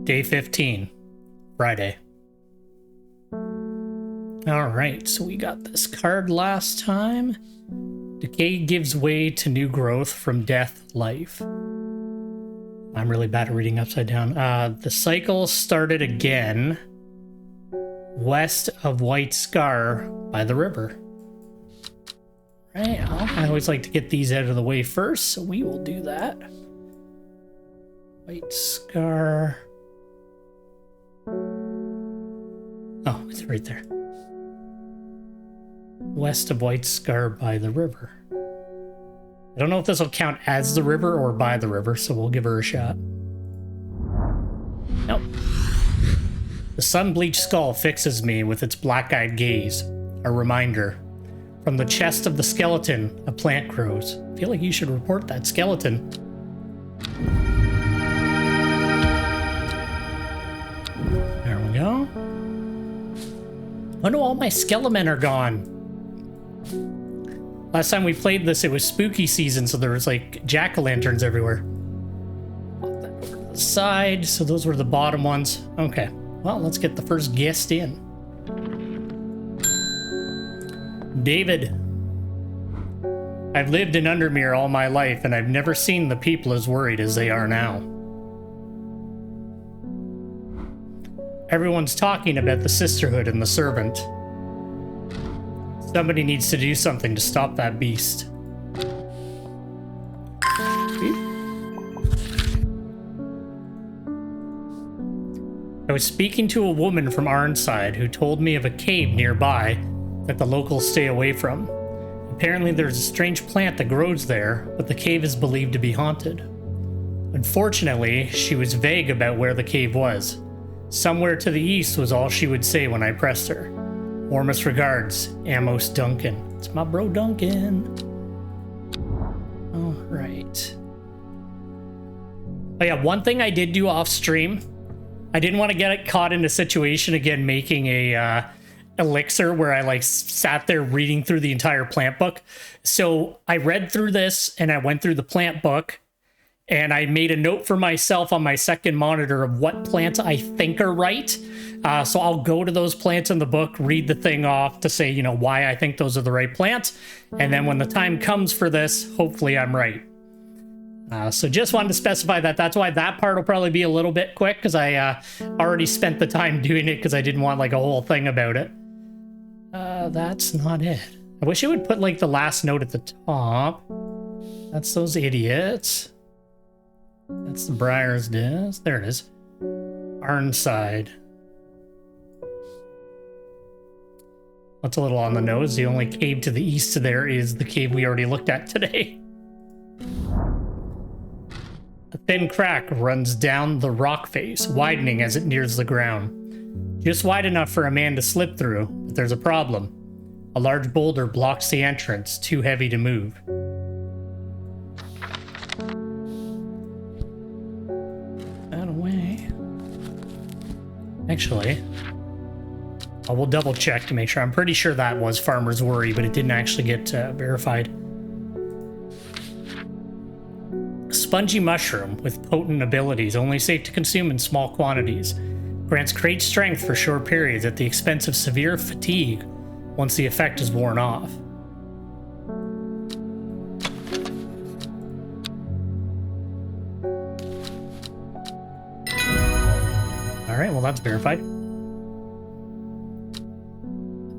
Day 15, Friday. Alright, so we got this card last time. Decay gives way to new growth, from death, life. I'm really bad at reading upside down. The cycle started again west of White Scar by the river. Right, well, I always like to get these out of the way first, so we will do that. White Scar. Oh, it's right there. West of White Scar by the river. I don't know if this will count as the river or by the river, so we'll give her a shot. Nope. The sun-bleached skull fixes me with its black-eyed gaze. A reminder. From the chest of the skeleton, a plant grows. I feel like you should report that skeleton. There we go. Oh no, all my skelemen are gone. Last time we played this, it was spooky season, so there was like jack-o'-lanterns everywhere. Pop that over to the side, so those were the bottom ones. Okay, well, let's get the first guest in. David. I've lived in Undermere all my life, and I've never seen the people as worried as they are now. Everyone's talking about the sisterhood and the servant. Somebody needs to do something to stop that beast. I was speaking to a woman from Arnside who told me of a cave nearby that the locals stay away from. Apparently there's a strange plant that grows there, but the cave is believed to be haunted. Unfortunately, she was vague about where the cave was. Somewhere to the east was all she would say when I pressed her. Warmest regards, Amos Duncan. It's my bro Duncan. All right. Oh yeah, one thing I did do off stream, I didn't want to get caught in a situation again making a elixir where I like sat there reading through the entire plant book. So I read through this and I went through the plant book and I made a note for myself on my second monitor of what plants I think are right. So I'll go to those plants in the book, read the thing off to say, you know, why I think those are the right plants. And then when the time comes for this, hopefully I'm right. So just wanted to specify that. That's why that part will probably be a little bit quick, because I already spent the time doing it because I didn't want like a whole thing about it. That's not it. I wish it would put like the last note at the top. That's those idiots. That's the Briar's Nest. There it is. Arnside. That's a little on the nose. The only cave to the east of there is the cave we already looked at today. A thin crack runs down the rock face, widening as it nears the ground. Just wide enough for a man to slip through, but there's a problem. A large boulder blocks the entrance, too heavy to move. That away. Actually, I will double check to make sure. I'm pretty sure that was Farmer's Worry, but it didn't actually get verified. Spongy mushroom with potent abilities, only safe to consume in small quantities. Grants great strength for short periods at the expense of severe fatigue once the effect is worn off. Alright, well that's verified.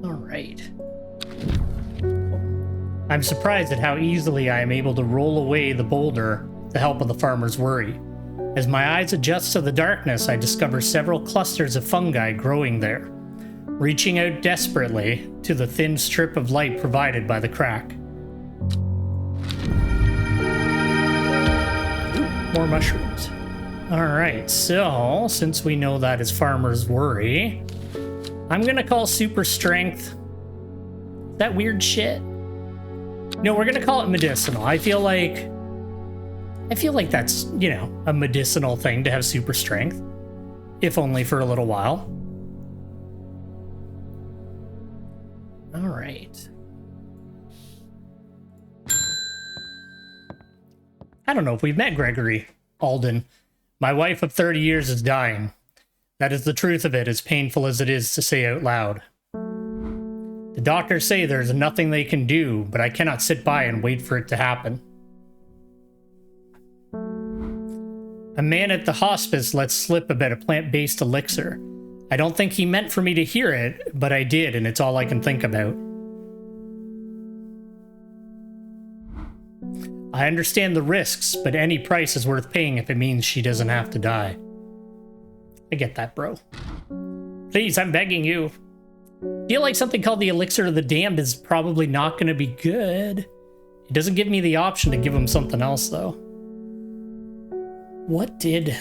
Alright. I'm surprised at how easily I am able to roll away the boulder with the help of the Farmer's Worry. As my eyes adjust to the darkness, I discover several clusters of fungi growing there, reaching out desperately to the thin strip of light provided by the crack. Ooh, more mushrooms. Alright, so since we know that is Farmer's Worry, I'm gonna call super strength that weird shit. No, we're gonna call it medicinal. I feel like that's, you know, a medicinal thing to have super strength, if only for a little while. All right. I don't know if we've met Gregory Alden. My wife of 30 years is dying. That is the truth of it, as painful as it is to say out loud. The doctors say there's nothing they can do, but I cannot sit by and wait for it to happen. A man at the hospice let slip about a plant-based elixir. I don't think he meant for me to hear it, but I did, and it's all I can think about. I understand the risks, but any price is worth paying if it means she doesn't have to die. I get that, bro. Please, I'm begging you. I feel like something called the Elixir of the Damned is probably not going to be good. It doesn't give me the option to give him something else, though. What did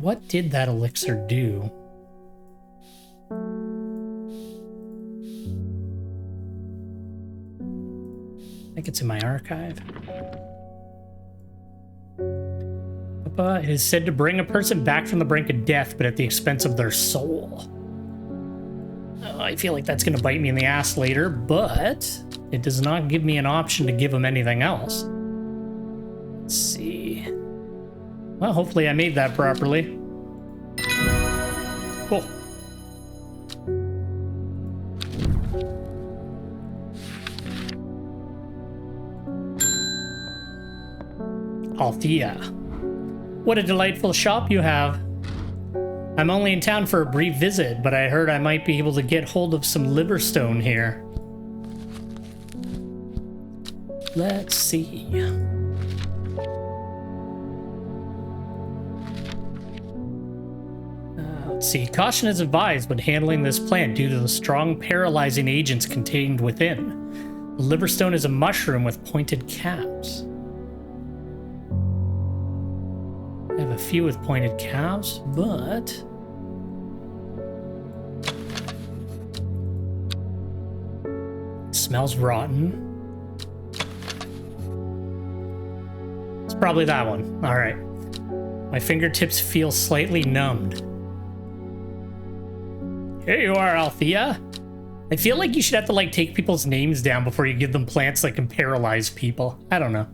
that elixir do? I think it's in my archive. It is said to bring a person back from the brink of death, but at the expense of their soul. I feel like that's going to bite me in the ass later, but it does not give me an option to give him anything else. Let's see. Well, hopefully I made that properly. Cool. Althea. What a delightful shop you have. I'm only in town for a brief visit, but I heard I might be able to get hold of some liverstone here. Let's see. Let's see. Caution is advised when handling this plant due to the strong paralyzing agents contained within. The liverstone is a mushroom with pointed caps. I have a few with pointed caps, but it smells rotten. It's probably that one. All right. My fingertips feel slightly numbed. Here you are, Althea. I feel like you should have to like take people's names down before you give them plants that can paralyze people. I don't know.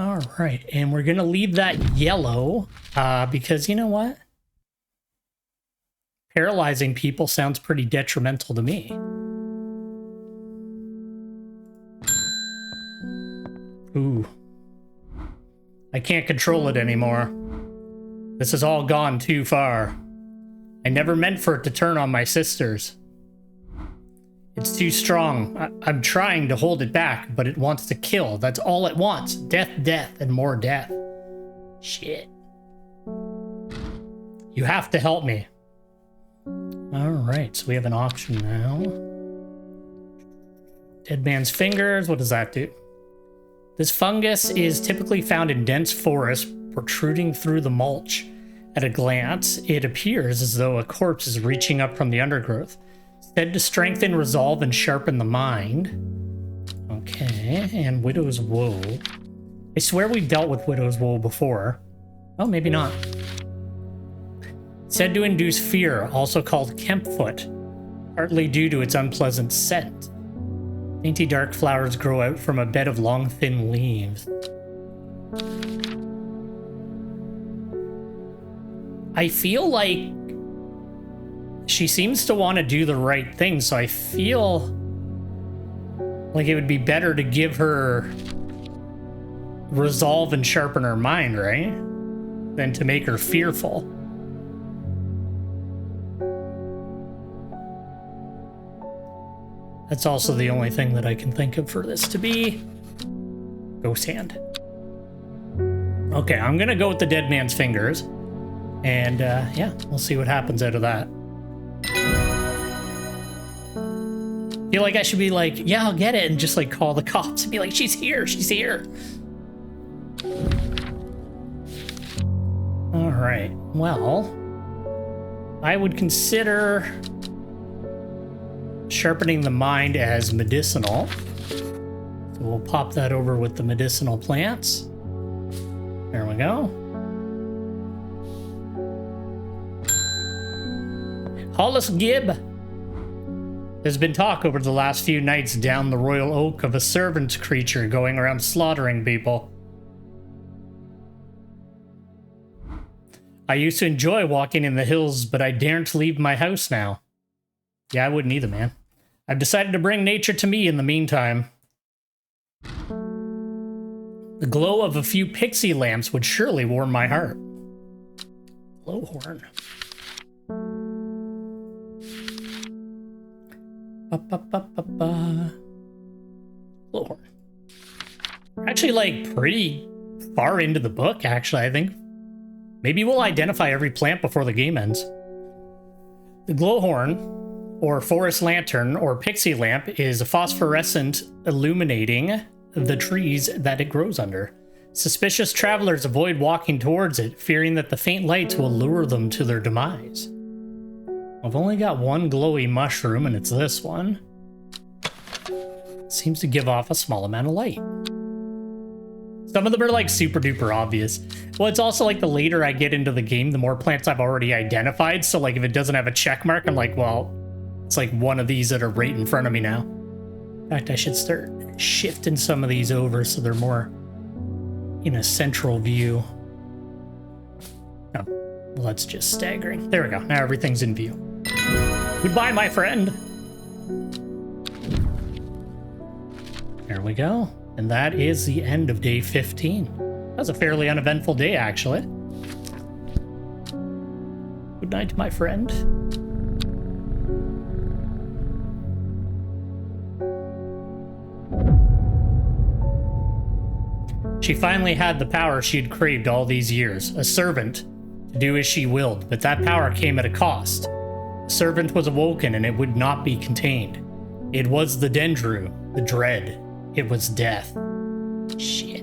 All right, and we're gonna leave that yellow because you know what? Paralyzing people sounds pretty detrimental to me. Ooh. I can't control it anymore. This has all gone too far. I never meant for it to turn on my sisters. It's too strong. I'm trying to hold it back, but it wants to kill. That's all it wants. Death, death, and more death. Shit. You have to help me. Alright, so we have an option now. Dead man's fingers. What does that do? This fungus is typically found in dense forests, protruding through the mulch. At a glance, it appears as though a corpse is reaching up from the undergrowth. Said to strengthen, resolve, and sharpen the mind. Okay, and Widow's Woe. I swear we've dealt with Widow's Woe before. Oh, maybe not. Said to induce fear, also called Kempfoot, partly due to its unpleasant scent. Dainty dark flowers grow out from a bed of long, thin leaves. I feel like she seems to want to do the right thing, so I feel like it would be better to give her resolve and sharpen her mind, right? Than to make her fearful. That's also the only thing that I can think of for this to be. Ghost hand. Okay, I'm gonna go with the dead man's fingers. And yeah, we'll see what happens out of that. Feel like I should be like, yeah, I'll get it, and just like call the cops and be like, she's here, she's here. All right, well, I would consider sharpening the mind as medicinal. So we'll pop that over with the medicinal plants. There we go. Hollis Gibb. There's been talk over the last few nights down the Royal Oak of a servant creature going around slaughtering people. I used to enjoy walking in the hills, but I daren't leave my house now. Yeah, I wouldn't either, man. I've decided to bring nature to me in the meantime. The glow of a few pixie lamps would surely warm my heart. Glowhorn. Glowhorn. We're actually, like, pretty far into the book, actually, I think. Maybe we'll identify every plant before the game ends. The glowhorn, or forest lantern, or pixie lamp, is a phosphorescent illuminating the trees that it grows under. Suspicious travelers avoid walking towards it, fearing that the faint lights will lure them to their demise. I've only got one glowy mushroom, and it's this one. It seems to give off a small amount of light. Some of them are like super duper obvious. Well, it's also like the later I get into the game, the more plants I've already identified. So like if it doesn't have a check mark, I'm like, well, it's like one of these that are right in front of me now. In fact, I should start shifting some of these over so they're more in a central view. Oh, well, that's just staggering. There we go. Now everything's in view. Goodbye, my friend. There we go. And that is the end of day 15. That was a fairly uneventful day, actually. Good night, my friend. She finally had the power she'd craved all these years, a servant, to do as she willed, but that power came at a cost. The servant was awoken and it would not be contained. It was the Dendru, the dread. It was death. Shit.